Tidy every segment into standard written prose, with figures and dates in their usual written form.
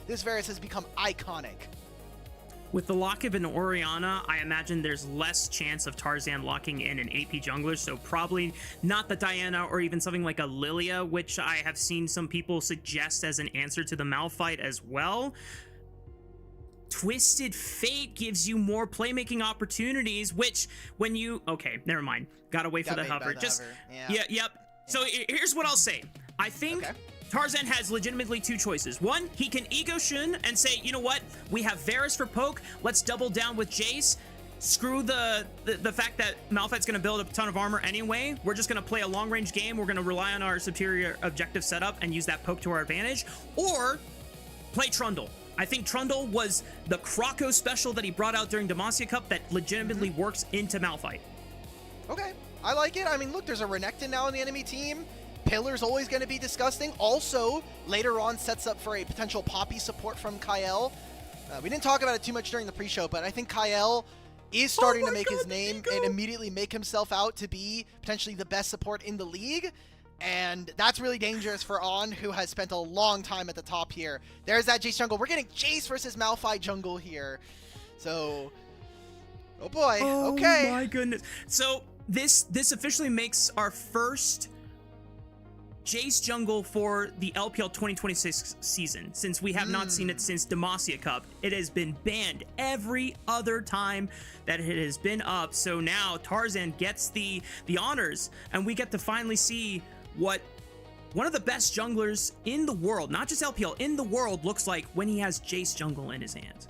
this Varus has become iconic. With the lock of an Orianna, I imagine there's less chance of Tarzan locking in an AP jungler, so probably not the Diana or even something like a Lilia, which I have seen some people suggest as an answer to the Malphite as well. Twisted Fate gives you more playmaking opportunities, which when you... Okay, never mind. Gotta wait for the hover. Yep. So here's what I'll say. I think... Tarzan has legitimately two choices. One, he can ego Shun and say, you know what, we have Varus for poke, let's double down with Jace. Screw the fact that Malphite's going to build a ton of armor anyway. We're just going to play a long-range game. We're going to rely on our superior objective setup and use that poke to our advantage. Or play Trundle. I think Trundle was the Croco special that he brought out during Demacia Cup that legitimately works into Malphite. Okay, I like it. I mean, look, there's a Renekton now on the enemy team. Pillar's always going to be disgusting. Also, later on, sets up for a potential Poppy support from Kael. We didn't talk about it too much during the pre-show, but I think Kael is starting to make his name and immediately make himself out to be potentially the best support in the league. And that's really dangerous for On, who has spent a long time at the top here. There's that Jace jungle. We're getting Jace versus Malphite jungle here. So, oh boy, okay. Oh my goodness. So this officially makes our first Jace jungle for the LPL 2026 season, since we have not seen it since Demacia Cup. It has been banned every other time that it has been up. So now Tarzan gets the honors, and we get to finally see what one of the best junglers in the world, not just LPL, in the world, looks like when he has Jace jungle in his hands.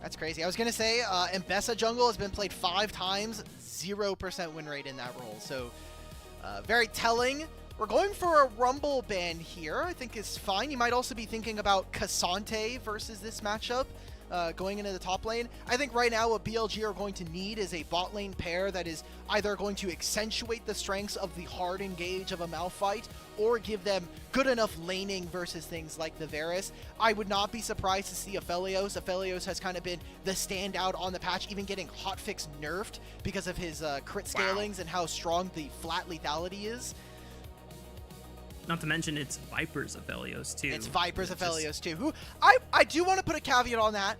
That's crazy. I was going to say, Mbessa jungle has been played 5 times, 0% win rate in that role. So very telling. We're going for a Rumble ban here. I think is fine. You might also be thinking about Cassante versus this matchup going into the top lane. I think right now what BLG are going to need is a bot lane pair that is either going to accentuate the strengths of the hard engage of a Malphite or give them good enough laning versus things like the Varus. I would not be surprised to see Aphelios. Aphelios has kind of been the standout on the patch, even getting hotfix nerfed because of his crit scalings and how strong the flat lethality is. Not to mention it's Viper's Aphelios too. It's Viper's Aphelios too. Who I do want to put a caveat on that.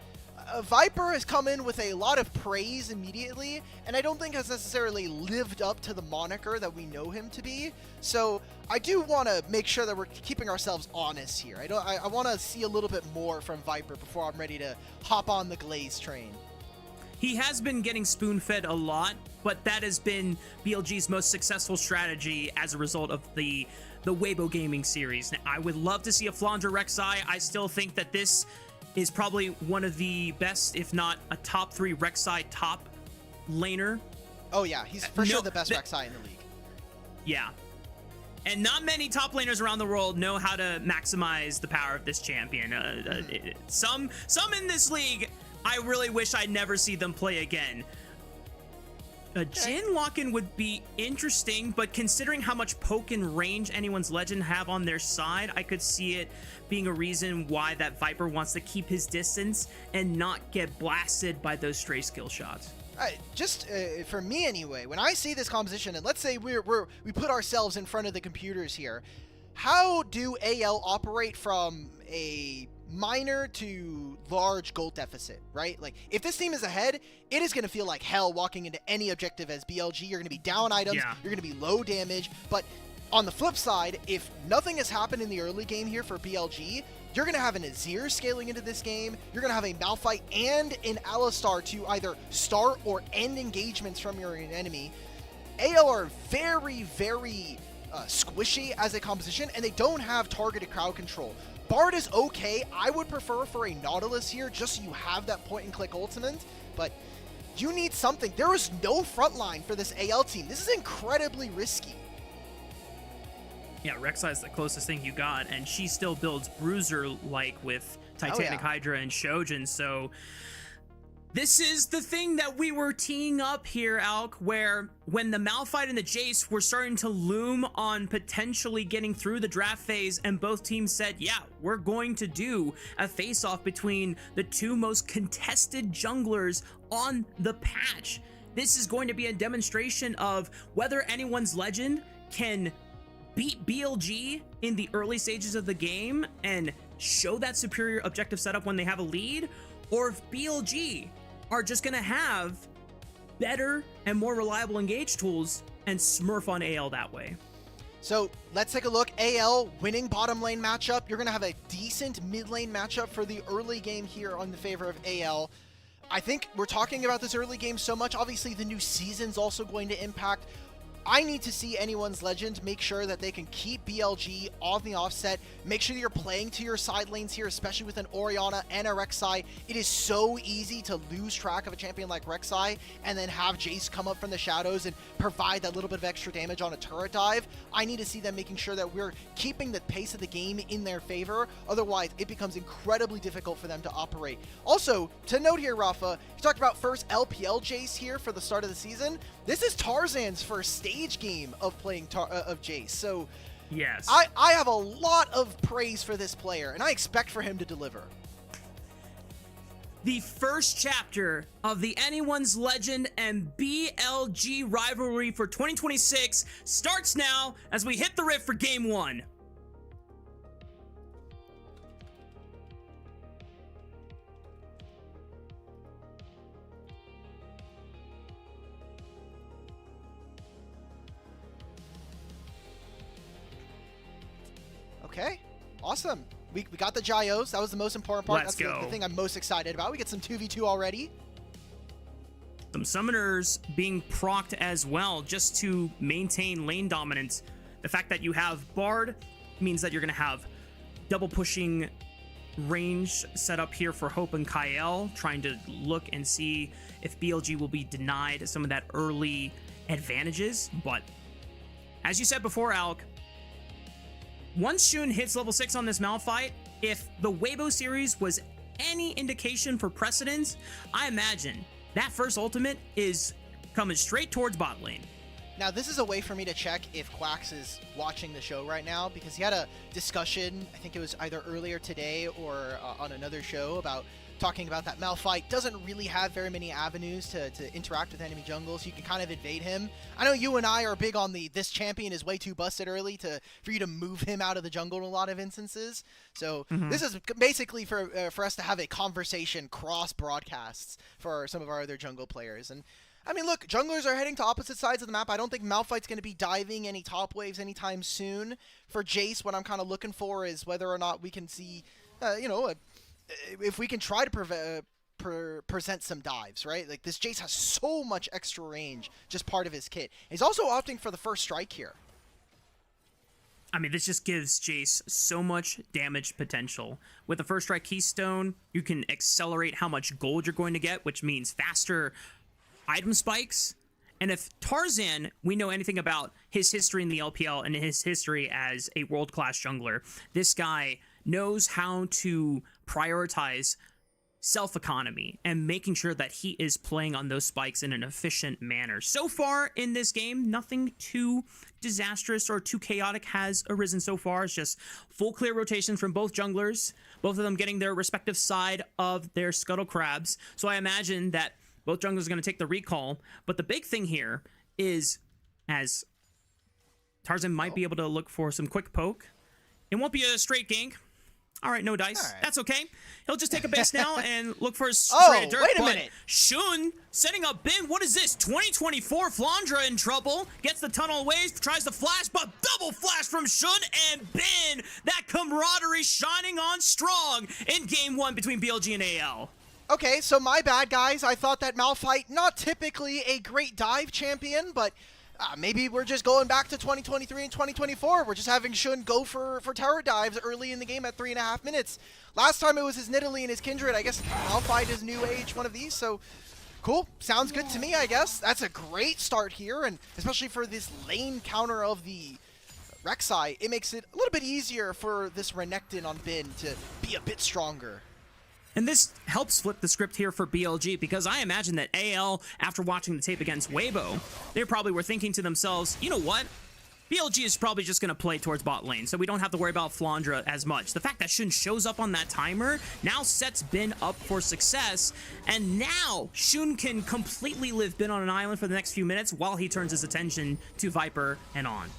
Viper has come in with a lot of praise immediately, and I don't think has necessarily lived up to the moniker that we know him to be. So I do want to make sure that we're keeping ourselves honest here. I want to see a little bit more from Viper before I'm ready to hop on the Glaze train. He has been getting spoon-fed a lot, but that has been BLG's most successful strategy as a result of the Weibo Gaming series. Now, I would love to see a Flandre Rek'Sai. I still think that this is probably one of the best, if not a top 3 Rek'Sai top laner. Oh yeah, he's for sure the best Rek'Sai in the league. Yeah. And not many top laners around the world know how to maximize the power of this champion. Some in this league, I really wish I'd never see them play again. A Jhin lock-in would be interesting, but considering how much poke and range anyone's legend have on their side, I could see it being a reason why that Viper wants to keep his distance and not get blasted by those stray skill shots. Just for me anyway, when I see this composition, and let's say we put ourselves in front of the computers here, how do AL operate from a minor to large goal deficit, right? Like, if this team is ahead, it is going to feel like hell walking into any objective as BLG. You're going to be down items, you're going to be low damage, but on the flip side, if nothing has happened in the early game here for BLG, you're going to have an Azir scaling into this game, you're going to have a Malphite and an Alistar to either start or end engagements from your enemy. AL are very, very squishy as a composition, and they don't have targeted crowd control. Bard is okay. I would prefer for a Nautilus here, just so you have that point-and-click ultimate, but you need something. There is no front line for this AL team. This is incredibly risky. Yeah, Rek'Sai is the closest thing you got, and she still builds Bruiser-like with Titanic Hydra and Shojin, so this is the thing that we were teeing up here, Alk, where when the Malphite and the Jace were starting to loom on potentially getting through the draft phase, and both teams said, yeah, we're going to do a face-off between the 2 most contested junglers on the patch. This is going to be a demonstration of whether anyone's legend can beat BLG in the early stages of the game and show that superior objective setup when they have a lead, or if BLG are just going to have better and more reliable engage tools and smurf on AL that way. So let's take a look. AL winning bottom lane matchup. You're going to have a decent mid lane matchup for the early game here on the favor of AL. I think we're talking about this early game so much. Obviously, the new season's also going to impact. I need to see anyone's legend make sure that they can keep BLG on the offset. Make sure that you're playing to your side lanes here, especially with an Orianna and a Rek'Sai. It is so easy to lose track of a champion like Rek'Sai and then have Jace come up from the shadows and provide that little bit of extra damage on a turret dive. I need to see them making sure that we're keeping the pace of the game in their favor. Otherwise, it becomes incredibly difficult for them to operate. Also, to note here, Rafa, you talked about first LPL Jace here for the start of the season. This is Tarzan's first stage game of playing of Jace, so yes, I have a lot of praise for this player, and I expect for him to deliver. The first chapter of the Anyone's Legend and BLG rivalry for 2026 starts now as we hit the rift for Game 1. Okay, awesome. We got the Gyos. That was the most important part. Let's That's go. The thing I'm most excited about. We get some 2v2 already. Some summoners being procced as well just to maintain lane dominance. The fact that you have Bard means that you're going to have double pushing range set up here for Hope and Kael, trying to look and see if BLG will be denied some of that early advantages. But as you said before, Alk, once Shun hits level 6 on this Malphite, if the Weibo series was any indication for precedence, I imagine that first ultimate is coming straight towards bot lane. Now, this is a way for me to check if Quax is watching the show right now, because he had a discussion, I think it was either earlier today or on another show, about talking about that Malphite doesn't really have very many avenues to interact with enemy jungle, so you can kind of invade him. I know you and I are big on this champion is way too busted early for you to move him out of the jungle in a lot of instances. So this is basically for us to have a conversation cross broadcasts for some of our other jungle players. And I mean, look, junglers are heading to opposite sides of the map. I don't think Malphite's going to be diving any top waves anytime soon. For Jace, what I'm kind of looking for is whether or not we can see, if we can try to present some dives, right? Like, this Jace has so much extra range, just part of his kit. He's also opting for the first strike here. I mean, this just gives Jace so much damage potential. With the first strike keystone, you can accelerate how much gold you're going to get, which means faster item spikes. And if Tarzan, we know anything about his history in the LPL and his history as a world-class jungler, this guy knows how to prioritize self-economy and making sure that he is playing on those spikes in an efficient manner. So far in this game, nothing too disastrous or too chaotic has arisen so far. It's just full clear rotation from both junglers, both of them getting their respective side of their scuttle crabs. So I imagine that both junglers are going to take the recall. But the big thing here is, as Tarzan might be able to look for some quick poke, it won't be a straight gank. All right, no dice. Right. That's okay. He'll just take a base now and look for his straight dirt. Wait a minute. Shun setting up Bin. What is this? 2024 Flandre in trouble. Gets the tunnel waves, tries to flash, but double flash from Shun and Bin. That camaraderie shining on strong in Game 1 between BLG and AL. Okay, so my bad, guys. I thought that Malphite, not typically a great dive champion, but maybe we're just going back to 2023 and 2024. We're just having Shun go for tower dives early in the game at 3.5 minutes. Last time it was his Nidalee and his Kindred. I guess Malphite is new age, one of these, so cool. Sounds good to me, I guess. That's a great start here, and especially for this lane counter of the Rek'Sai, it makes it a little bit easier for this Renekton on Bin to be a bit stronger. And this helps flip the script here for BLG, because I imagine that AL, after watching the tape against Weibo, they probably were thinking to themselves, you know what? BLG is probably just going to play towards bot lane, so we don't have to worry about Flandre as much. The fact that Shun shows up on that timer now sets Bin up for success, and now Shun can completely live Bin on an island for the next few minutes while he turns his attention to Viper and on.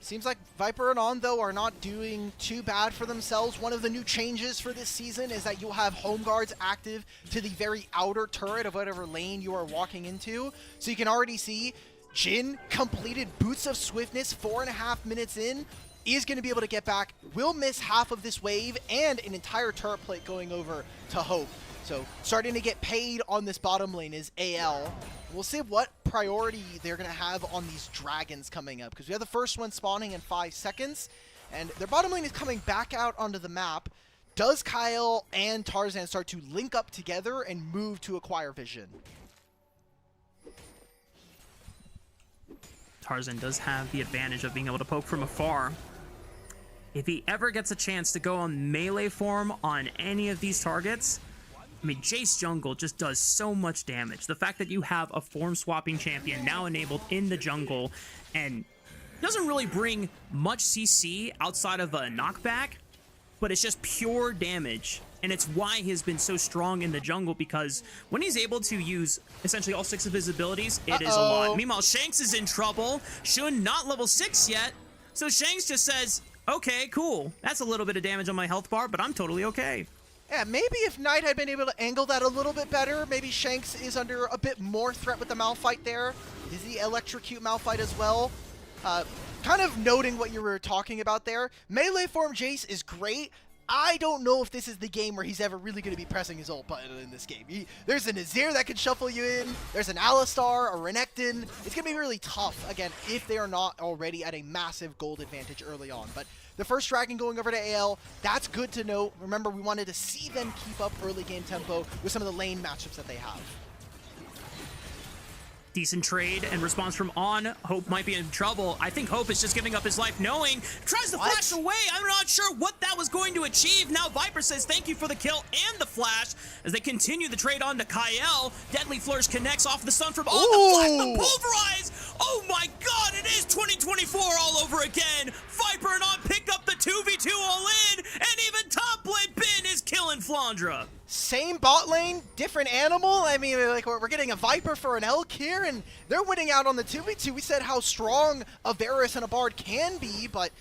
Seems like Viper and On, though, are not doing too bad for themselves. One of the new changes for this season is that you'll have home guards active to the very outer turret of whatever lane you are walking into. So you can already see Jhin completed Boots of Swiftness 4.5 minutes in, is going to be able to get back, will miss half of this wave, and an entire turret plate going over to Hope. So starting to get paid on this bottom lane is AL. We'll see what priority they're going to have on these dragons coming up, because we have the first one spawning in 5 seconds, and their bottom lane is coming back out onto the map. Does Kael and Tarzan start to link up together and move to acquire vision? Tarzan does have the advantage of being able to poke from afar. If he ever gets a chance to go on melee form on any of these targets, I mean, Jace jungle just does so much damage. The fact that you have a form-swapping champion now enabled in the jungle and doesn't really bring much CC outside of a knockback, but it's just pure damage. And it's why he has been so strong in the jungle, because when he's able to use essentially all 6 of his abilities, it is a lot. Meanwhile, Shanks is in trouble. Shun not level 6 yet. So Shanks just says, okay, cool. That's a little bit of damage on my health bar, but I'm totally okay. Yeah, maybe if Knight had been able to angle that a little bit better, maybe Shanks is under a bit more threat with the Malphite there. Is he electrocute Malphite as well? Kind of noting what you were talking about there, melee form Jace is great. I don't know if this is the game where he's ever really going to be pressing his ult button in this game. There's a Nazir that can shuffle you in. There's an Alistar, a Renekton. It's going to be really tough, again, if they are not already at a massive gold advantage early on. But the first dragon going over to AL, that's good to know. Remember, we wanted to see them keep up early game tempo with some of the lane matchups that they have. Decent trade and response from On. Hope might be in trouble. I think Hope is just giving up his life, knowing tries to flash away. I'm not sure what that was going to achieve. Now Viper says thank you for the kill and the flash as they continue the trade on to Kael. Deadly Flourish connects off the stun from On. The flash, the pulverize. Oh my god, it is 2024 all over again. Viper and On pick up the 2v2 all in, and even top lane Ben is killing Flandre. Same bot lane, different animal. I mean, like, we're getting a Viper for an Elk here, and they're winning out on the 2v2. We said how strong a Varus and a Bard can be, but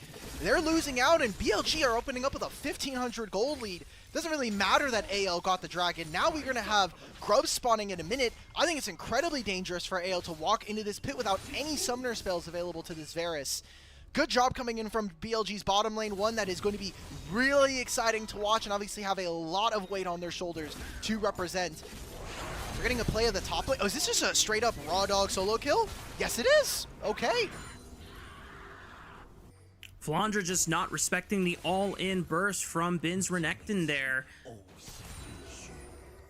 they're losing out, and BLG are opening up with a 1,500 gold lead. Doesn't really matter that AL got the dragon. Now we're going to have grubs spawning in a minute. I think it's incredibly dangerous for AL to walk into this pit without any summoner spells available to this Varus. Good job coming in from BLG's bottom lane, one that is going to be really exciting to watch and obviously have a lot of weight on their shoulders to represent. We're getting a play of the top lane. Oh, is this just a straight up raw dog solo kill? Yes, it is. Okay. Flandre just not respecting the all-in burst from Bin's Renekton there.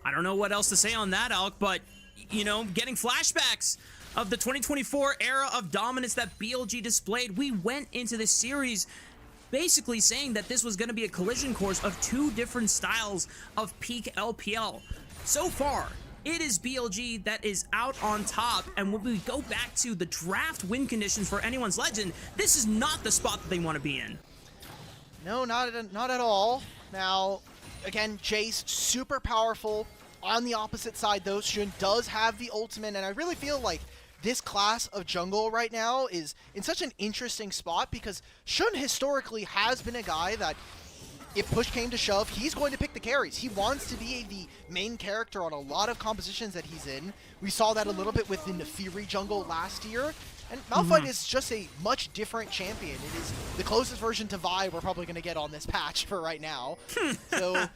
I don't know what else to say on that, Alk, but, you know, getting flashbacks of the 2024 era of dominance that BLG displayed. We went into this series basically saying that this was going to be a collision course of 2 different styles of peak LPL. So far, it is BLG that is out on top, and when we go back to the draft win conditions for anyone's legend, this is not the spot that they want to be in. No, not at all. Now, again, Jace, super powerful. On the opposite side, though, Shun does have the ultimate, and I really feel like this class of jungle right now is in such an interesting spot because Shun historically has been a guy that, if push came to shove, he's going to pick the carries. He wants to be the main character on a lot of compositions that he's in. We saw that a little bit within the Fury jungle last year. And Malphite is just a much different champion. It is the closest version to Vi we're probably going to get on this patch for right now. So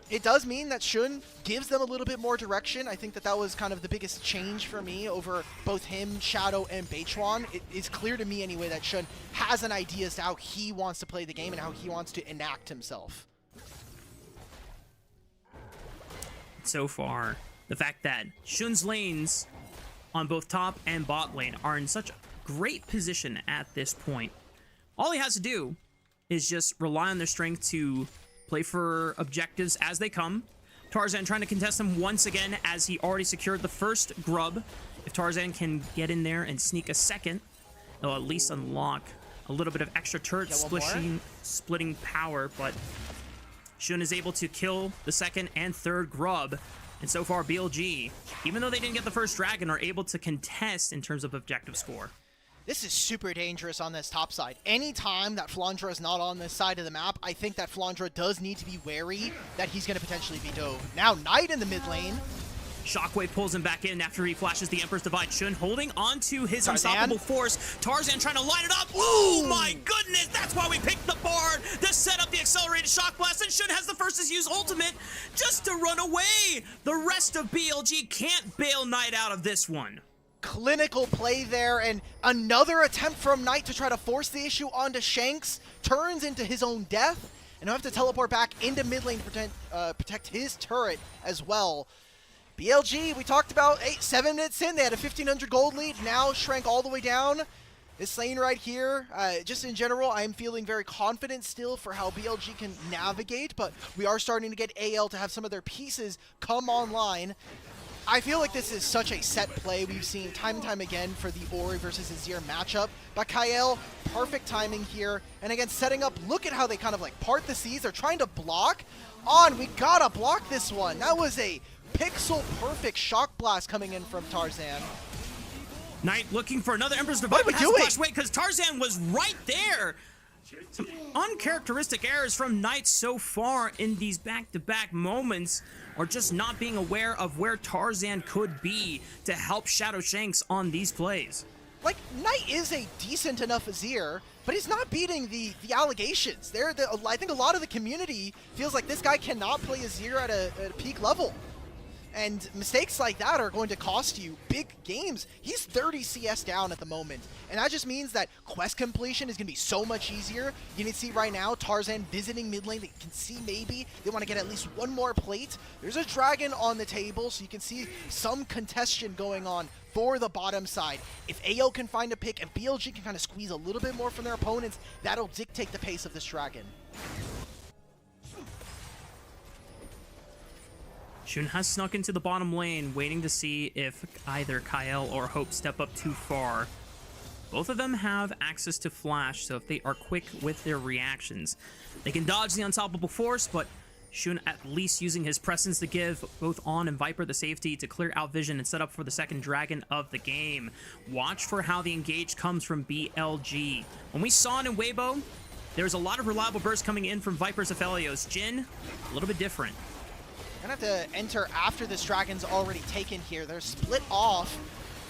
it does mean that Shun gives them a little bit more direction. I think that that was kind of the biggest change for me over both him, Shadow, and Beichuan. It is clear to me anyway that Shun has an idea as to how he wants to play the game and how he wants to enact himself. So far, the fact that Shun's lanes on both top and bot lane are in such a great position at this point. All he has to do is just rely on their strength to play for objectives as they come. Tarzan trying to contest them once again as he already secured the first grub. If Tarzan can get in there and sneak a second, they'll at least unlock a little bit of extra turret splitting power, but Shun is able to kill the second and third grub. And so far, BLG, even though they didn't get the first dragon, are able to contest in terms of objective score. This is super dangerous on this top side. Anytime that Flandre is not on this side of the map, I think that Flandre does need to be wary that he's going to potentially be dove. Now, Knight in the mid lane. Shockwave pulls him back in after he flashes the Emperor's Divide. Shun holding onto his Tarzan. unstoppable force. Tarzan trying to line it up. Oh my goodness, that's why we picked the board to set up the accelerated shock blast, and Shun has the first to use ultimate just to run away. The rest of BLG can't bail Knight out of this one. Clinical play there, and another attempt from Knight to try to force the issue onto Shanks turns into his own death, and he'll have to teleport back into mid lane to protect his turret as well. BLG, we talked about 7 minutes in, they had a 1,500 gold lead, now shrank all the way down. This lane right here, just in general, I am feeling very confident still for how BLG can navigate, but we are starting to get AL to have some of their pieces come online. I feel like this is such a set play we've seen time and time again for the Ori versus Azir matchup. But Kael, perfect timing here. And again, setting up, look at how they kind of like part the seas. They're trying to block. We gotta block this one. That was a pixel perfect shock blast coming in from Tarzan. Knight looking for another Emperor's Divide. What are we doing? Wait, because Tarzan was right there. Some uncharacteristic errors from Knight so far in these back-to-back moments, or just not being aware of where Tarzan could be to help Shadow Shanks on these plays. Like, Knight is a decent enough Azir, but he's not beating the allegations. I think a lot of the community feels like this guy cannot play Azir at a peak level. And mistakes like that are going to cost you big games. He's 30 CS down at the moment. And that just means that quest completion is going to be so much easier. You can see right now, Tarzan visiting mid lane. They can see maybe they want to get at least one more plate. There's a dragon on the table, so you can see some contention going on for the bottom side. If AL can find a pick and BLG can kind of squeeze a little bit more from their opponents, that'll dictate the pace of this dragon. Shun has snuck into the bottom lane, waiting to see if either Kael or Hope step up too far. Both of them have access to flash, so if they are quick with their reactions, they can dodge the unstoppable force, but Shun at least using his presence to give both On and Viper the safety to clear out vision and set up for the second dragon of the game. Watch for how the engage comes from BLG. When we saw it in Weibo, there's a lot of reliable bursts coming in from Viper's Aphelios. Jhin, a little bit different. Gonna have to enter after this dragon's already taken here. They're split off.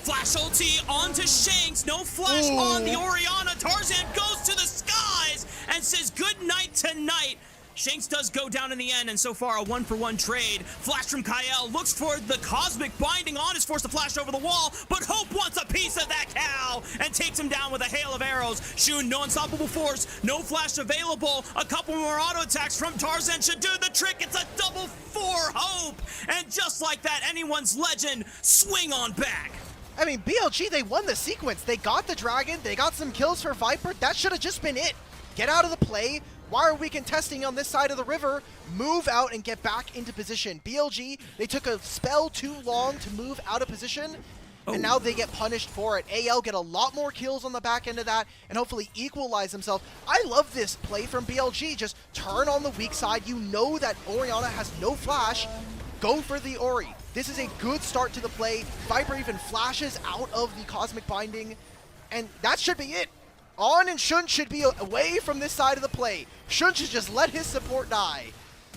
Flash ulti onto Shanks. No flash on the Orianna. Tarzan goes to the skies and says good night tonight. Shanks does go down in the end, and so far a 1-for-1 trade. Flash from Kael, looks for the cosmic binding on, is forced to flash over the wall, but Hope wants a piece of that cow and takes him down with a hail of arrows. Shun, no unstoppable force, no flash available. A couple more auto attacks from Tarzan should do the trick. It's a double for Hope, and just like that, anyone's legend swing on back. I mean, BLG, they won the sequence. They got the dragon, they got some kills for Viper. That should have just been it. Get out of the play. Why are we contesting on this side of the river? Move out and get back into position. BLG, they took a spell too long to move out of position, and now they get punished for it. AL get a lot more kills on the back end of that, and hopefully equalize themselves. I love this play from BLG. Just turn on the weak side. You know that Orianna has no flash. Go for the Ori. This is a good start to the play. Viper even flashes out of the Cosmic Binding, and that should be it. On and Shun should be away from this side of the play. Shun should just let his support die.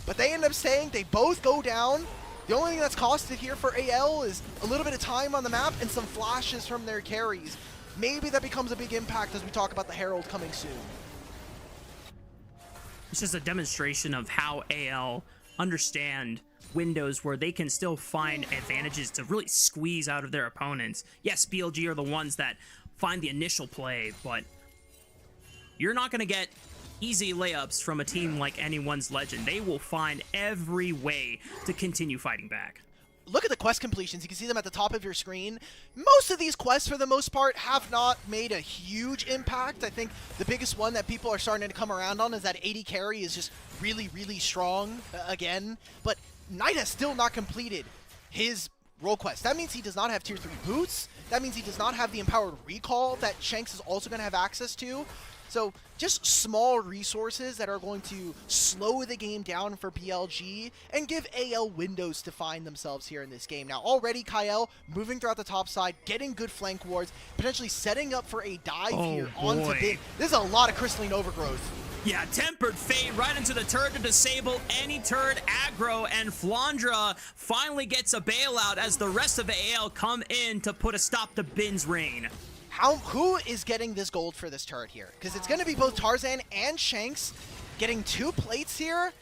But they end up staying. They both go down. The only thing that's costed here for AL is a little bit of time on the map and some flashes from their carries. Maybe that becomes a big impact as we talk about the Herald coming soon. It's just a demonstration of how AL understand windows where they can still find advantages to really squeeze out of their opponents. Yes, BLG are the ones that find the initial play, but you're not going to get easy layups from a team like anyone's legend. They will find every way to continue fighting back. Look at the quest completions. You can see them at the top of your screen. Most of these quests, for the most part, have not made a huge impact. I think the biggest one that people are starting to come around on is that 80 carry is just really, really strong again. But Knight has still not completed his role quest. That means he does not have tier 3 boots. That means he does not have the empowered recall that Shanks is also going to have access to. So just small resources that are going to slow the game down for BLG and give AL windows to find themselves here in this game. Now already Kael moving throughout the top side, getting good flank wards, potentially setting up for a dive here onto Bin. This is a lot of crystalline overgrowth. Yeah, Tempered Fate right into the turret to disable any turret aggro, and Flandre finally gets a bailout as the rest of the AL come in to put a stop to Bin's reign. Who is getting this gold for this turret here? Because it's going to be both Tarzan and Shanks getting 2 plates here.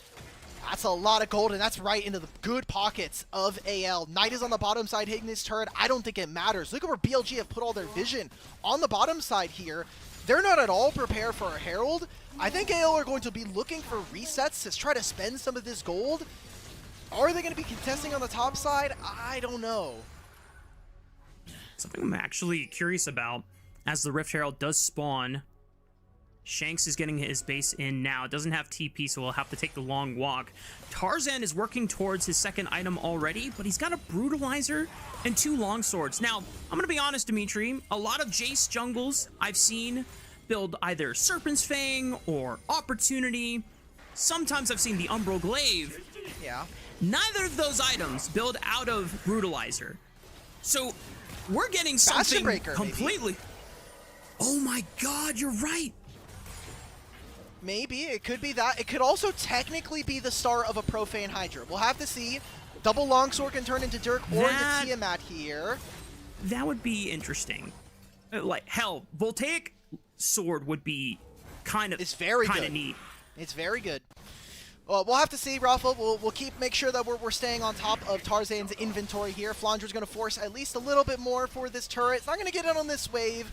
That's a lot of gold, and that's right into the good pockets of AL. Knight is on the bottom side hitting this turret. I don't think it matters. Look at where BLG have put all their vision on the bottom side here. They're not at all prepared for a Herald. I think AL are going to be looking for resets to try to spend some of this gold. Are they going to be contesting on the top side? I don't know. Something I'm actually curious about, as the Rift Herald does spawn, Shanks is getting his base in now. It doesn't have TP, so we'll have to take the long walk. Tarzan is working towards his second item already, but he's got a Brutalizer and 2 longswords. Now, I'm going to be honest, Dimitri, a lot of Jace jungles I've seen build either Serpent's Fang or Opportunity. Sometimes I've seen the Umbral Glaive. Yeah. Neither of those items build out of Brutalizer. So we're getting something completely... Maybe. Oh my god, you're right. Maybe. It could be that. It could also technically be the start of a Profane Hydra. We'll have to see. Double Longsword can turn into Dirk or into Tiamat here. That would be interesting. Like, hell, Voltaic Sword would be kind of neat. It's very good. Well, we'll have to see, Raafaa. We'll make sure that we're staying on top of Tarzan's inventory here. Flandre's going to force at least a little bit more for this turret. It's not going to get in on this wave.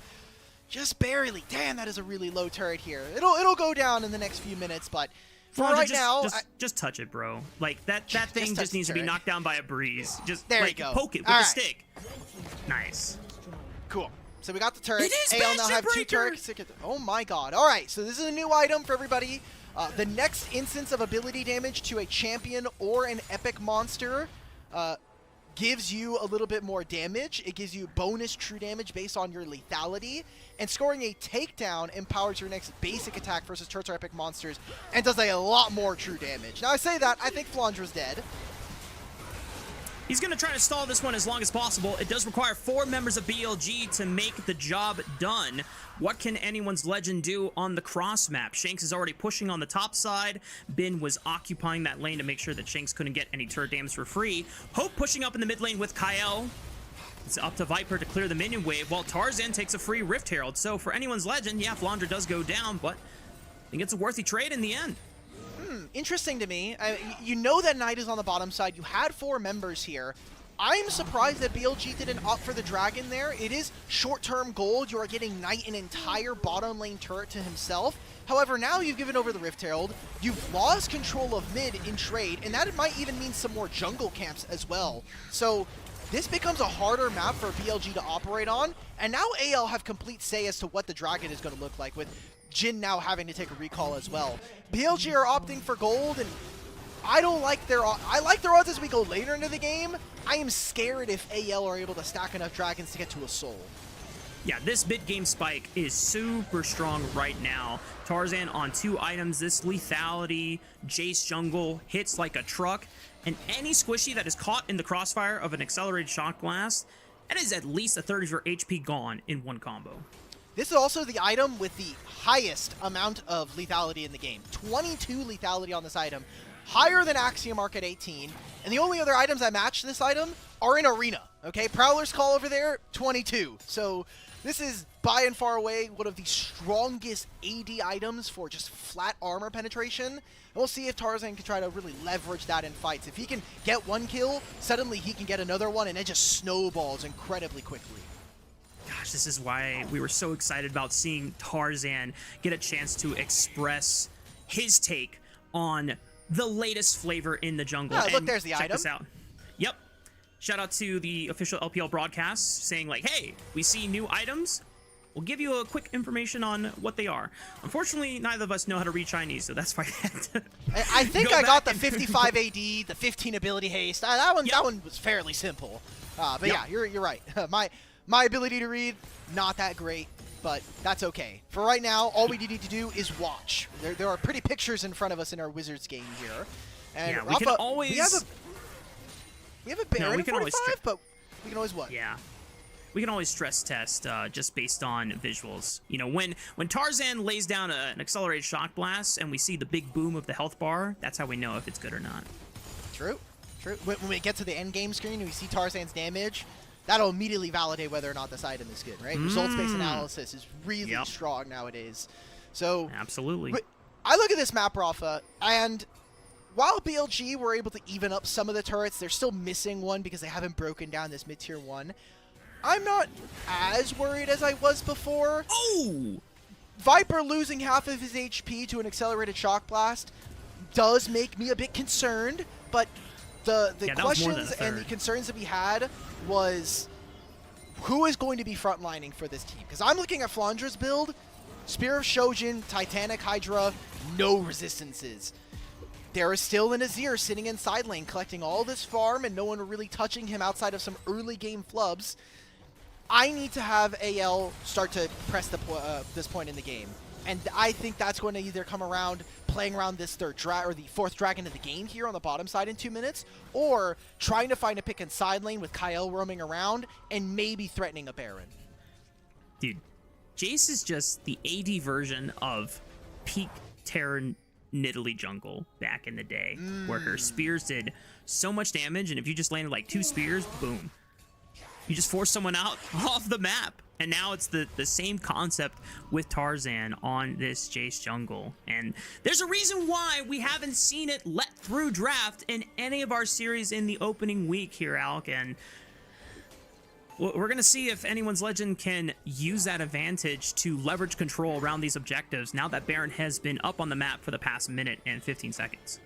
Just barely. Damn, that is a really low turret here. It'll go down in the next few minutes, but for right now... Just touch it, bro. Like, that thing just needs to be knocked down by a breeze. Just, there like, you go. Poke it with a stick. Nice. Cool. So we got the turret. It is AL now have 2 turrets. Oh my god. All right, so this is a new item for everybody. The next instance of ability damage to a champion or an epic monster gives you a little bit more damage. It gives you bonus true damage based on your lethality. And scoring a takedown empowers your next basic attack versus turrets or epic monsters and does a lot more true damage. Now I say that, I think Flandre's dead. He's going to try to stall this one as long as possible. It does require 4 members of BLG to make the job done. What can anyone's legend do on the cross map? Shanks is already pushing on the top side. Bin was occupying that lane to make sure that Shanks couldn't get any turret damage for free. Hope pushing up in the mid lane with Kael. It's up to Viper to clear the minion wave, while Tarzan takes a free Rift Herald. So for anyone's legend, yeah, Flandre does go down, but I think it's a worthy trade in the end. Interesting to me. You know that Knight is on the bottom side. You had 4 members here. I'm surprised that BLG didn't opt for the Dragon there. It is short-term gold. You are getting Knight an entire bottom lane turret to himself. However, now you've given over the Rift Herald. You've lost control of mid in trade, and that might even mean some more jungle camps as well. So this becomes a harder map for BLG to operate on, and now AL have complete say as to what the Dragon is going to look like, with Jin now having to take a recall as well. BLG are opting for gold, and I don't like their odds. I like their odds as we go later into the game. I am scared if AL are able to stack enough dragons to get to a soul. Yeah, this mid-game spike is super strong right now. Tarzan on 2 items. This lethality, Jace jungle hits like a truck, and any squishy that is caught in the crossfire of an accelerated shock blast, that is at least a third of your HP gone in one combo. This is also the item with the highest amount of lethality in the game. 22 lethality on this item. Higher than Axiom Arc at 18. And the only other items that match this item are in Arena. Okay, Prowler's Call over there, 22. So this is by and far away one of the strongest AD items for just flat armor penetration. And we'll see if Tarzan can try to really leverage that in fights. If he can get 1 kill, suddenly he can get another one, and it just snowballs incredibly quickly. Gosh, this is why we were so excited about seeing Tarzan get a chance to express his take on the latest flavor in the jungle. Oh, look, there's the item. Check this out. Yep. Shout out to the official LPL broadcast saying, like, hey, we see new items. We'll give you a quick information on what they are. Unfortunately, neither of us know how to read Chinese, so that's why I had to I think I got the 55 AD, the 15 ability haste. That one was fairly simple. But yeah, you're right. My ability to read, not that great. but that's okay. For right now, all we need to do is watch. There are pretty pictures in front of us in our Wizards game here. And yeah, Raafaa, we can always... We have a Baron in 45, but we can always what? Yeah. We can always stress test just based on visuals. You know, when Tarzan lays down an accelerated shock blast and we see the big boom of the health bar, that's how we know if it's good or not. True. When we get to the end game screen and we see Tarzan's damage, that'll immediately validate whether or not this item is good, right? Results-based analysis is really strong nowadays. So absolutely. I look at this map, Raafaa, and while BLG were able to even up some of the turrets, they're still missing one because they haven't broken down this mid-tier 1. I'm not as worried as I was before. Oh! Viper losing half of his HP to an accelerated shock blast does make me a bit concerned, but the questions and the concerns that we had was who is going to be frontlining for this team? Because I'm looking at Flandre's build, Spear of Shojin, Titanic Hydra, no resistances. There is still an Azir sitting in side lane collecting all this farm and no one really touching him outside of some early game flubs. I need to have AL start to press this point in the game. And I think that's going to either come around playing around this the fourth dragon of the game here on the bottom side in 2 minutes, or trying to find a pick in side lane with Kael roaming around and maybe threatening a Baron. Dude, Jace is just the AD version of peak Terran Nidalee jungle back in the day, where her spears did so much damage, and if you just landed like 2 spears, boom. You just force someone out off the map. And now it's the same concept with Tarzan on this Jace jungle. And there's a reason why we haven't seen it let through draft in any of our series in the opening week here, Alk. And we're going to see if anyone's legend can use that advantage to leverage control around these objectives now that Baron has been up on the map for the past minute and 15 seconds.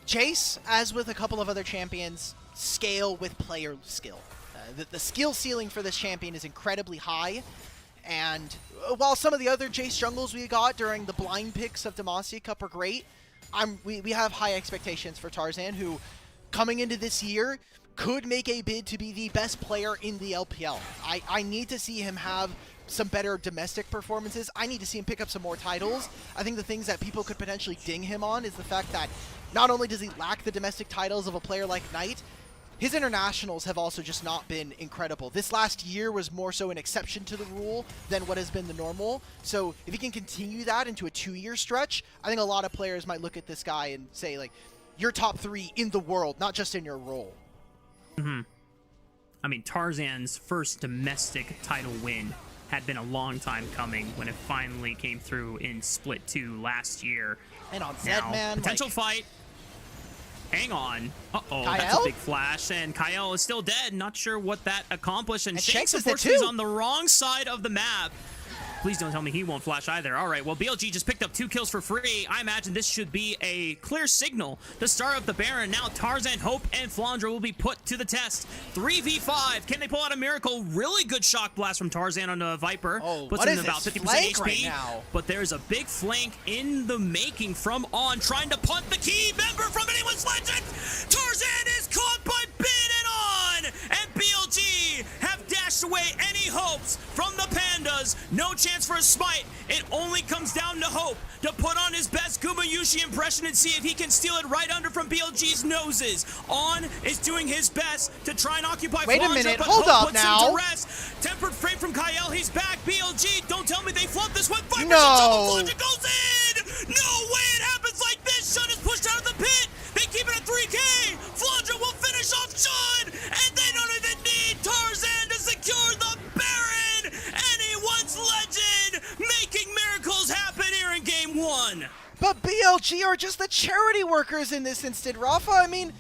Jace, as with a couple of other champions, scale with player skill. The skill ceiling for this champion is incredibly high, and while some of the other Jace jungles we got during the blind picks of Demacia Cup are great, we have high expectations for Tarzan, who, coming into this year, could make a bid to be the best player in the LPL. I need to see him have some better domestic performances. I need to see him pick up some more titles. I think the things that people could potentially ding him on is the fact that not only does he lack the domestic titles of a player like Knight, his internationals have also just not been incredible. This last year was more so an exception to the rule than what has been the normal. So if he can continue that into a 2-year stretch, I think a lot of players might look at this guy and say, like, you're top 3 in the world, not just in your role. I mean, Tarzan's first domestic title win had been a long time coming when it finally came through in Split 2 last year. And on Zedman, potential fight. Hang on. Uh-oh, that's a big flash, and Kael is still dead. Not sure what that accomplished, and Shanks, unfortunately, is on the wrong side of the map. Please don't tell me he won't flash either. All right, well, BLG just picked up 2 kills for free. I imagine this should be a clear signal to start up the Baron. Now Tarzan, Hope, and Flandre will be put to the test. 3v5. Can they pull out a miracle? Really good shock blast from Tarzan on the Viper. Oh, puts him at about 50% HP. Right now? But there's a big flank in the making from On, trying to punt the key member from anyone's legend. Tarzan is caught by Bin and On, and BLG have dashed away any hopes from the Pandas. No chance for a smite. It only comes down to Hope to put on his best Gumayushi impression and see if he can steal it right under from BLG's noses. On is doing his best to try and occupy Wait Flandre, a minute, but hold Hope up puts now. him to rest. Tempered frame from Kael, he's back. BLG, don't tell me they flubbed this one. No. Flandre goes in. No way it happens like this. Shun is pushed out of the pit. They keep it at 3K. Flandre will finish off Shun, and they don't even need Tarzan to secure the Baron. Anyone's legend making miracles happen here in game 1. But BLG are just the charity workers in this instant, Raafaa. I mean,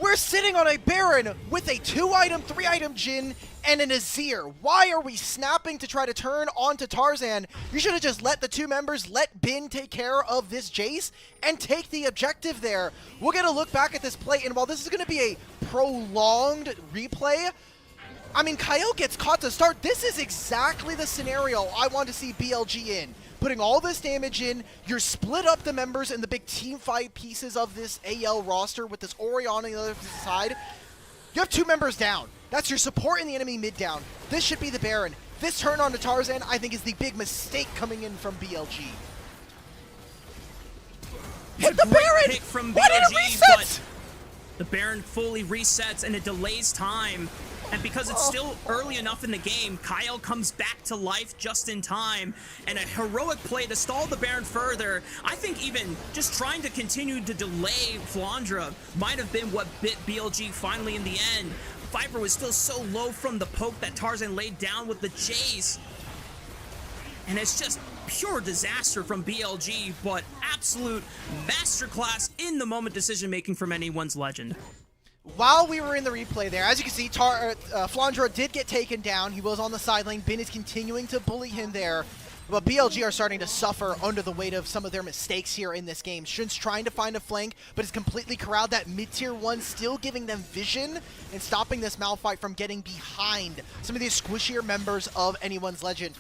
we're sitting on a Baron with a 2-item, 3-item Jhin, and an Azir. Why are we snapping to try to turn onto Tarzan? You should have just let the 2 members, let Bin take care of this Jace, and take the objective there. We'll get a look back at this play, and while this is going to be a prolonged replay, I mean, Kael gets caught to start. This is exactly the scenario I want to see BLG in. Putting all this damage in, you're split up the members in the big team fight pieces of this AL roster with this Orion on the other side. You have 2 members down. That's your support in the enemy mid down. This should be the Baron. This turn onto Tarzan, I think, is the big mistake coming in from BLG. Hit the Baron! Pick from What BLG, did it reset? but the Baron fully resets and it delays time. And because it's still early enough in the game, Kael comes back to life just in time. And a heroic play to stall the Baron further. I think even just trying to continue to delay Flandre might have been what bit BLG finally in the end. Viper was still so low from the poke that Tarzan laid down with the Jace. And it's just pure disaster from BLG, but absolute masterclass in the moment decision making from anyone's legend. While we were in the replay there, as you can see, Flandre did get taken down. He was on the side lane. Bin is continuing to bully him there. But BLG are starting to suffer under the weight of some of their mistakes here in this game. Shun's trying to find a flank, but is completely corralled. That mid-tier 1 still giving them vision and stopping this Malphite from getting behind some of these squishier members of anyone's legend.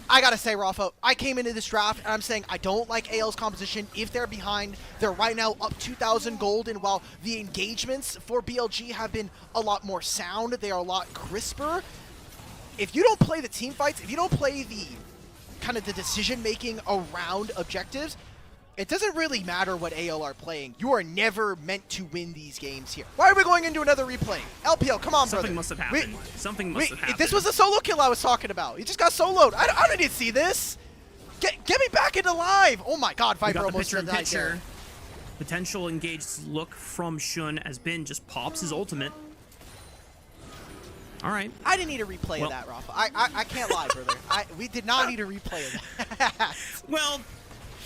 I gotta say, Raafaa, I came into this draft and I'm saying I don't like AL's composition. If they're behind, they're right now up 2,000 gold, and while the engagements for BLG have been a lot more sound, they are a lot crisper. If you don't play the team fights, if you don't play the kind of the decision-making around objectives, it doesn't really matter what AL are playing. You are never meant to win these games here. Why are we going into another replay? LPL, come on, brother. Something must have happened. Something must have happened. This was the solo kill I was talking about. He just got soloed. I don't need to see this. Get me back into live. Oh my God, Viper almost died there. Potential engaged look from Shun as Bin just pops his ultimate. All right. I didn't need a replay of that, Raafaa. I can't lie, brother. We did not need a replay of that. Well,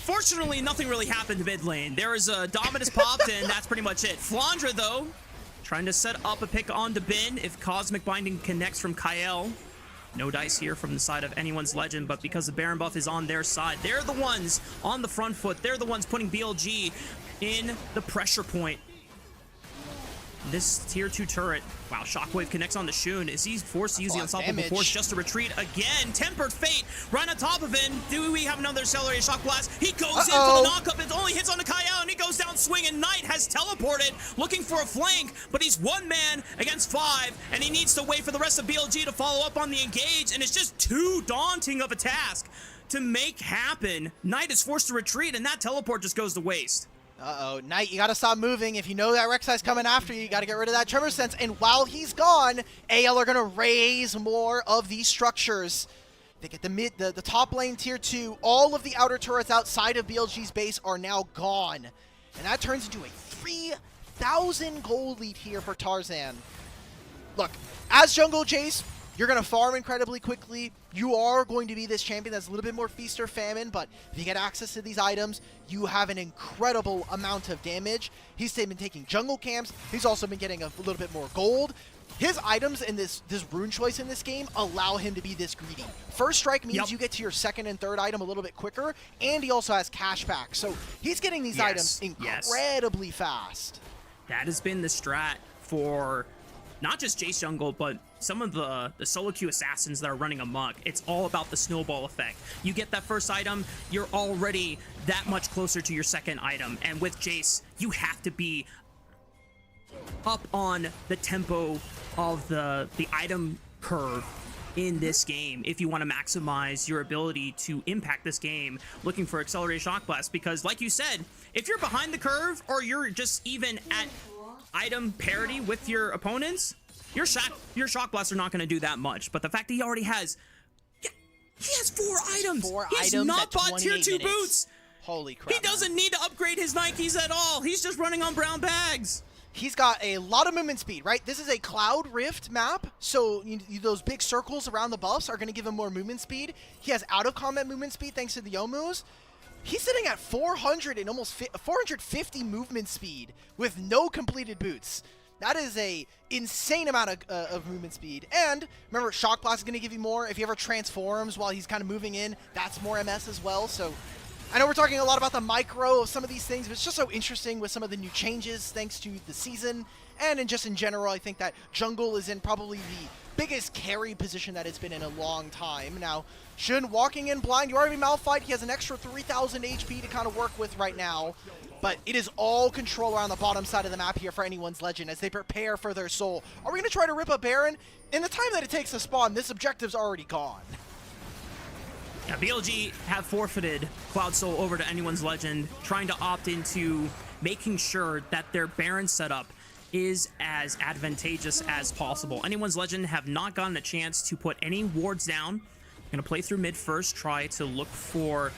fortunately, nothing really happened mid lane. There was a Dominus popped, and that's pretty much it. Flandre, though, trying to set up a pick onto Bin if Cosmic Binding connects from Kael. No dice here from the side of anyone's legend, but because the Baron buff is on their side, they're the ones on the front foot. They're the ones putting BLG in the pressure point. This tier 2 turret. Wow, Shockwave connects on the Shun. Is he forced to use the Unstoppable Force just to retreat again? Tempered Fate right on top of him. Do we have another accelerated Shock Blast? He goes in for the knockup. It only hits on the Kael, and he goes down swinging. Knight has teleported, looking for a flank, but he's one man against 5, and he needs to wait for the rest of BLG to follow up on the engage, and it's just too daunting of a task to make happen. Knight is forced to retreat, and that teleport just goes to waste. Uh-oh, Knight, you gotta stop moving. If you know that Rek'Sai's coming after you, you gotta get rid of that Tremor Sense. And while he's gone, AL are gonna raise more of these structures. They get the top lane tier 2. All of the outer turrets outside of BLG's base are now gone. And that turns into a 3,000 gold lead here for Tarzan. Look, as jungle Jace, you're going to farm incredibly quickly. You are going to be this champion that's a little bit more feast or famine, but if you get access to these items, you have an incredible amount of damage. He's been taking jungle camps. He's also been getting a little bit more gold. His items in this rune choice in this game allow him to be this greedy. First strike means you get to your second and third item a little bit quicker, and he also has cashback. So he's getting these items incredibly fast. That has been the strat for not just Jace jungle, but some of the solo queue assassins that are running amok. It's all about the snowball effect. You get that first item, you're already that much closer to your second item. And with Jace, you have to be up on the tempo of the item curve in this game if you want to maximize your ability to impact this game looking for accelerated shock blast. Because like you said, if you're behind the curve or you're just even at item parity with your opponents, your shock blasts are not going to do that much. But the fact that he already has, he has 4 items. He's not bought tier 2 boots. Holy crap! He doesn't need to upgrade his Nikes at all. He's just running on brown bags. He's got a lot of movement speed, right? This is a Cloud Rift map, so those big circles around the buffs are going to give him more movement speed. He has out-of-combat movement speed thanks to the Yomus. He's sitting at 400 and almost 450 movement speed with no completed boots. That is a insane amount of movement speed. And remember, Shock Blast is going to give you more. If he ever transforms while he's kind of moving in, that's more MS as well. So I know we're talking a lot about the micro of some of these things, but it's just so interesting with some of the new changes thanks to the season. And just in general, I think that jungle is in probably biggest carry position that it's been in a long time. Now, Shun walking in blind, you already Malphite, he has an extra 3,000 HP to kind of work with right now. But it is all control around the bottom side of the map here for Anyone's Legend as they prepare for their soul. Are we going to try to rip a Baron? In the time that it takes to spawn, this objective's already gone. Yeah, BLG have forfeited Cloud Soul over to Anyone's Legend, trying to opt into making sure that their Baron setup is as advantageous as possible. Anyone's Legend have not gotten a chance to put any wards down. Gonna play through mid first, try to look for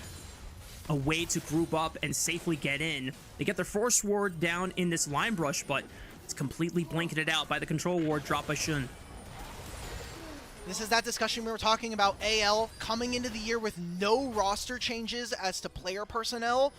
a way to group up and safely get in. They get their force ward down in this line brush, but it's completely blanketed out by the control ward dropped by Shun. This is that discussion we were talking about, AL coming into the year with no roster changes as to player personnel.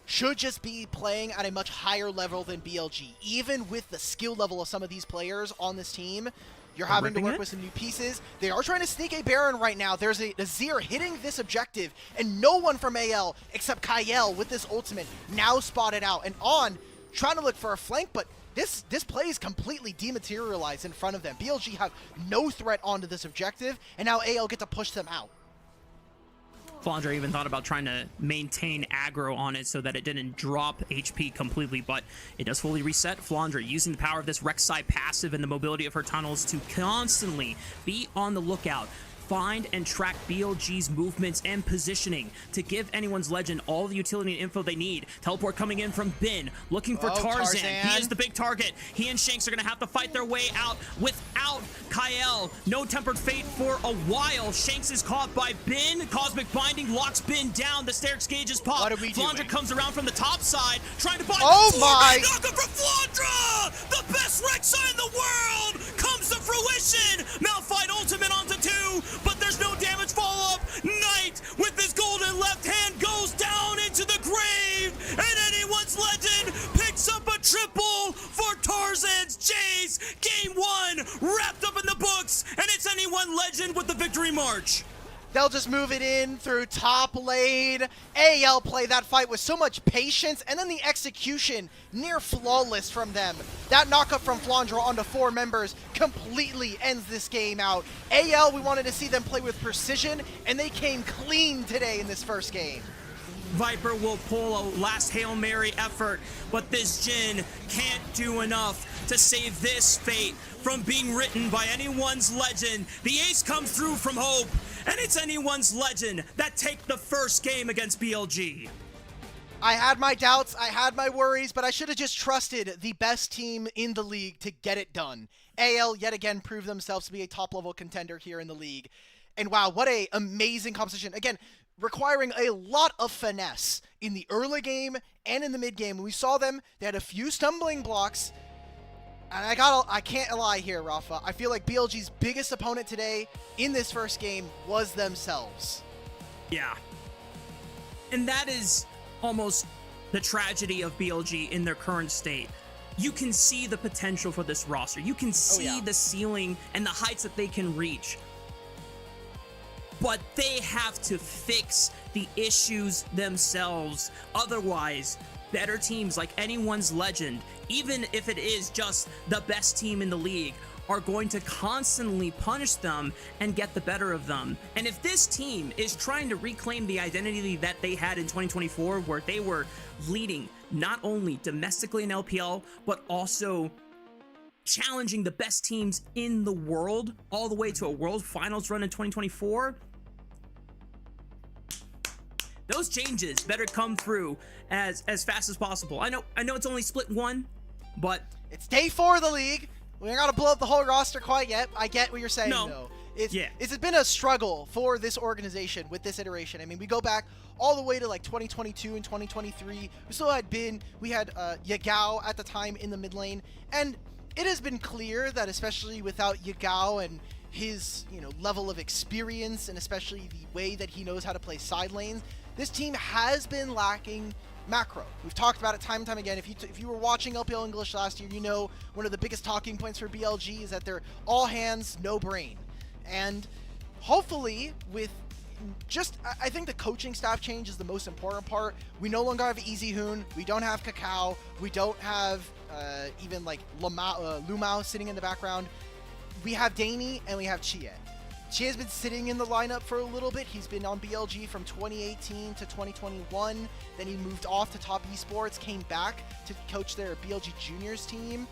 Should just be playing at a much higher level than BLG. Even with the skill level of some of these players on this team, you're having to work with some new pieces. They are trying to sneak a Baron right now. There's a Azir hitting this objective, and no one from AL except Kael with this ultimate now spotted out. And On trying to look for a flank, but this play is completely dematerialized in front of them. BLG have no threat onto this objective, and now AL get to push them out. Flandre even thought about trying to maintain aggro on it so that it didn't drop HP completely, but it does fully reset. Flandre using the power of this Rek'Sai passive and the mobility of her tunnels to constantly be on the lookout, find and track BLG's movements and positioning to give Anyone's Legend all the utility and info they need. Teleport coming in from Bin, looking for Tarzan. He is the big target. He and Shanks are going to have to fight their way out without Kael. No Tempered Fate for a while. Shanks is caught by Bin. Cosmic Binding locks Bin down. The Sterix gauge is popped. Flandre comes around from the top side, trying to bind. Oh my! Knocker for Flandre! The best Rek'Sai in the world comes to fruition. Malphite ultimate onto 2. But there's no damage follow-up. Knight with his golden left hand goes down into the grave, and Anyone's Legend picks up a triple for Tarzan's Jace. Game 1 wrapped up in the books, and it's Anyone's Legend with the victory march. They'll just move it in through top lane. AL play that fight with so much patience, and then the execution near flawless from them. That knockup from Flandre onto 4 members completely ends this game out. AL, we wanted to see them play with precision, and they came clean today in this first game. Viper will pull a last Hail Mary effort, but this Jhin can't do enough to save this fate from being written by Anyone's Legend. The ace comes through from Hope, and it's Anyone's Legend that take the first game against BLG. I had my doubts, I had my worries, but I should have just trusted the best team in the league to get it done. AL yet again proved themselves to be a top-level contender here in the league. And wow, what an amazing competition. Again, requiring a lot of finesse in the early game and in the mid game. We saw them, they had a few stumbling blocks. And I can't lie here, Rafa. I feel like BLG's biggest opponent today in this first game was themselves. Yeah. And that is almost the tragedy of BLG in their current state. You can see the potential for this roster. You can see the ceiling and the heights that they can reach. But they have to fix the issues themselves. Otherwise, better teams like Anyone's Legend, even if it is just the best team in the league, are going to constantly punish them and get the better of them. And if this team is trying to reclaim the identity that they had in 2024, where they were leading not only domestically in LPL, but also challenging the best teams in the world all the way to a World Finals run in 2024, those changes better come through as fast as possible. I know it's only split 1, but it's day 4 of the league. We ain't gotta blow up the whole roster quite yet. I get what you're saying, though. It's been a struggle for this organization with this iteration. I mean, we go back all the way to like 2022 and 2023. We still had we had Yagao at the time in the mid lane, and it has been clear that especially without Yagao and his level of experience, and especially the way that he knows how to play side lanes, this team has been lacking macro. We've talked about it time and time again. If you were watching LPL English last year, one of the biggest talking points for BLG is that they're all hands, no brain. And hopefully with I think the coaching staff change is the most important part. We no longer have Easy Hoon. We don't have Cacao. We don't have even like Lumao sitting in the background. we have Danny and we have Chie. Chie has been sitting in the lineup for a little bit. He's been on BLG from 2018 to 2021. Then he moved off to Top Esports, came back to coach their BLG Juniors team.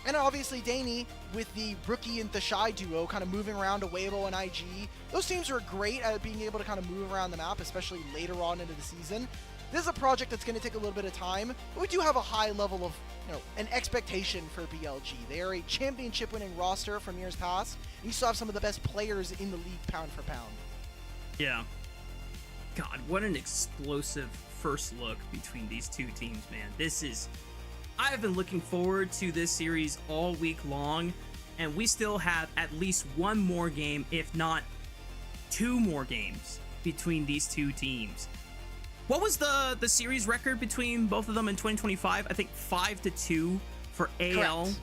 And obviously Danny with the Rookie and the Shy duo kind of moving around to Weibo and IG. Those teams are great at being able to kind of move around the map, especially later on into the season. This is a project that's going to take a little bit of time, but we do have a high level of, an expectation for BLG. They are a championship winning roster from years past, and you still have some of the best players in the league pound for pound. Yeah. God, what an explosive first look between these two teams, man. I have been looking forward to this series all week long, and we still have at least one more game, if not two more games between these two teams. What was the series record between both of them in 2025? I think 5-2 for AL. Correct.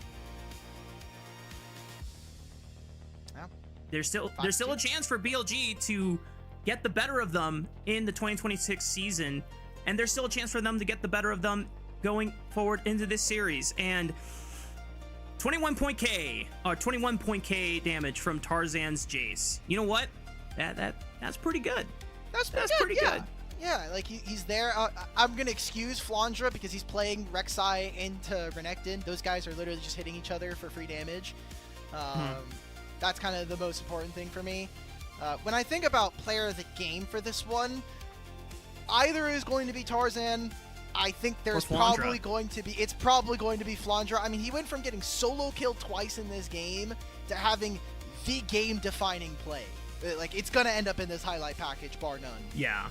Yeah. There's still a chance for BLG to get the better of them in the 2026 season, and there's still a chance for them to get the better of them going forward into this series. And 21 point K damage from Tarzan's Jace. You know what? That's pretty good. That's pretty good. Yeah, like he's there. I'm gonna excuse Flandre because he's playing Rek'Sai into Renekton. Those guys are literally just hitting each other for free damage. That's kind of the most important thing for me. When I think about player of the game for this one, either is going to be Tarzan. I think it's probably going to be Flandre. I mean, he went from getting solo killed twice in this game to having the game-defining play. Like, it's gonna end up in this highlight package, bar none. Yeah.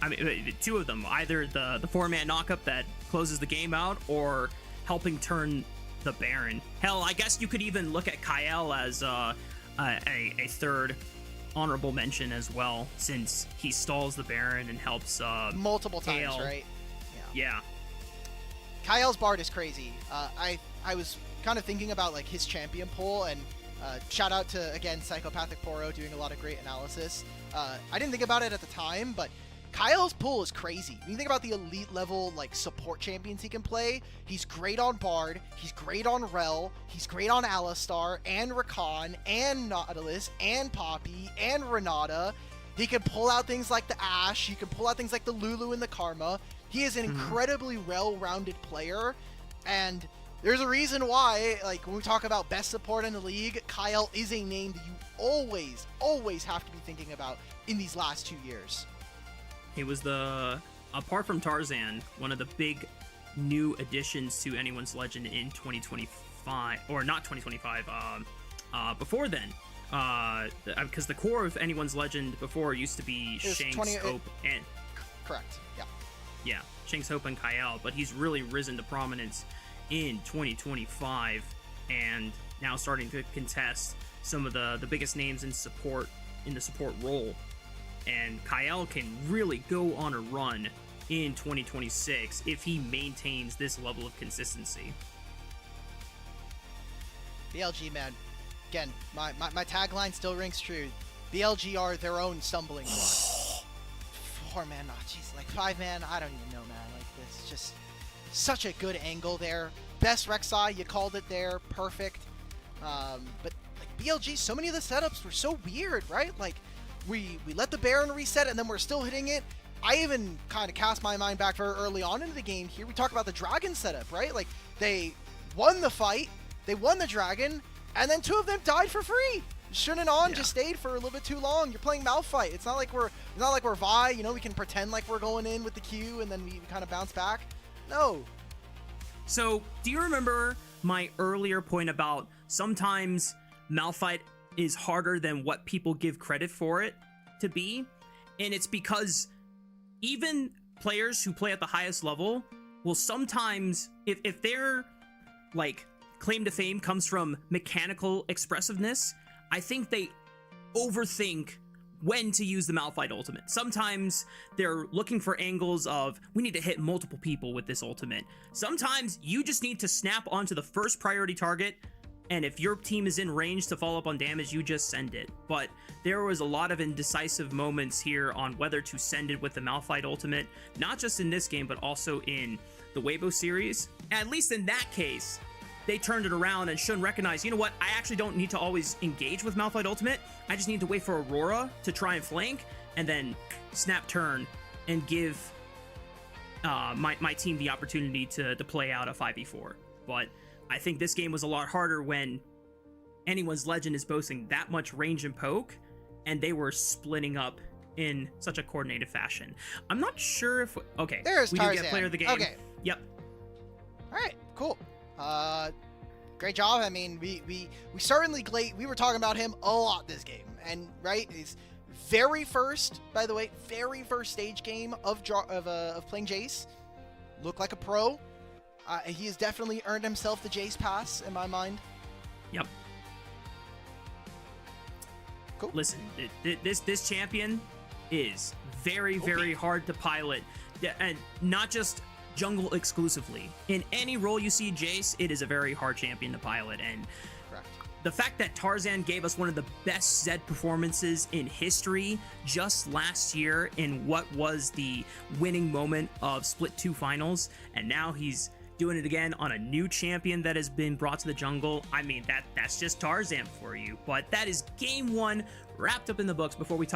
I mean, two of them, either the 4-man knockup that closes the game out or helping turn the Baron. Hell, I guess you could even look at Kael as a third honorable mention as well, since he stalls the Baron and helps multiple times, Kael. Right? Yeah. Kael's Bard is crazy. I was kind of thinking about like his champion pool, and shout out to, again, Psychopathic Poro doing a lot of great analysis. I didn't think about it at the time, but Kael's pool is crazy. When you think about the elite level like support champions he can play, he's great on Bard, he's great on Rel, he's great on Alistar, and Rakan, and Nautilus, and Poppy, and Renata. He can pull out things like the Ashe, he can pull out things like the Lulu and the Karma. He is an incredibly well-rounded player, and there's a reason why, like, when we talk about best support in the league, Kael is a name that you always have to be thinking about in these last 2 years. He was apart from Tarzan, one of the big new additions to Anyone's Legend in 2025, or not 2025, before then. Because the core of Anyone's Legend before used to be Shanks, Hope, and... Correct, yeah. Yeah, Shanks, Hope, and Kael, but he's really risen to prominence in 2025, and now starting to contest some of the biggest names in the support role. And Kael can really go on a run in 2026 if he maintains this level of consistency. BLG, man. Again, my tagline still rings true. BLG are their own stumbling block. 4-man, jeez, like 5-man, I don't even know, man. Like, this just such a good angle there. Best Rek'Sai, you called it there, perfect. But like BLG, so many of the setups were so weird, right? Like, we let the Baron reset and then we're still hitting it. I even kind of cast my mind back very early on into the game here. We talk about the Dragon setup, right? Like, they won the fight, they won the Dragon, and then 2 of them died for free. Shun and On just stayed for a little bit too long. You're playing Malphite. It's not like we're Vi, we can pretend like we're going in with the Q and then we kind of bounce back. No. So, do you remember my earlier point about sometimes Malphite is harder than what people give credit for it to be? And it's because even players who play at the highest level will sometimes, if their like claim to fame comes from mechanical expressiveness, I think they overthink when to use the Malphite ultimate. Sometimes they're looking for angles of, we need to hit multiple people with this ultimate. Sometimes you just need to snap onto the first priority target, and if your team is in range to follow up on damage, you just send it. But there was a lot of indecisive moments here on whether to send it with the Malphite ultimate, not just in this game, but also in the Weibo series. At least in that case, they turned it around and Shun recognized, you know what, I actually don't need to always engage with Malphite Ultimate. I just need to wait for Aurora to try and flank, and then snap turn and give my team the opportunity to play out a 5v4. But I think this game was a lot harder when anyone's legend is boasting that much range and poke, and they were splitting up in such a coordinated fashion. I'm not sure if... Okay, there's we Tarzan. do get player of the game. Okay. Yep. All right, cool. Great job. I mean, we certainly we were talking about him a lot this game, and right, his very first, by the way, very first stage game of playing Jace, looked like a pro. He has definitely earned himself the Jace pass in my mind. Yep. Cool. Listen, this champion is very hard to pilot, and not just jungle exclusively. In any role you see Jace, it is a very hard champion to pilot, and correct. The fact that Tarzan gave us one of the best Zed performances in history just last year in what was the winning moment of Split 2 finals, and now he's doing it again on a new champion that has been brought to the jungle. I mean, that's just Tarzan for you. But that is game one wrapped up in the books. Before we talk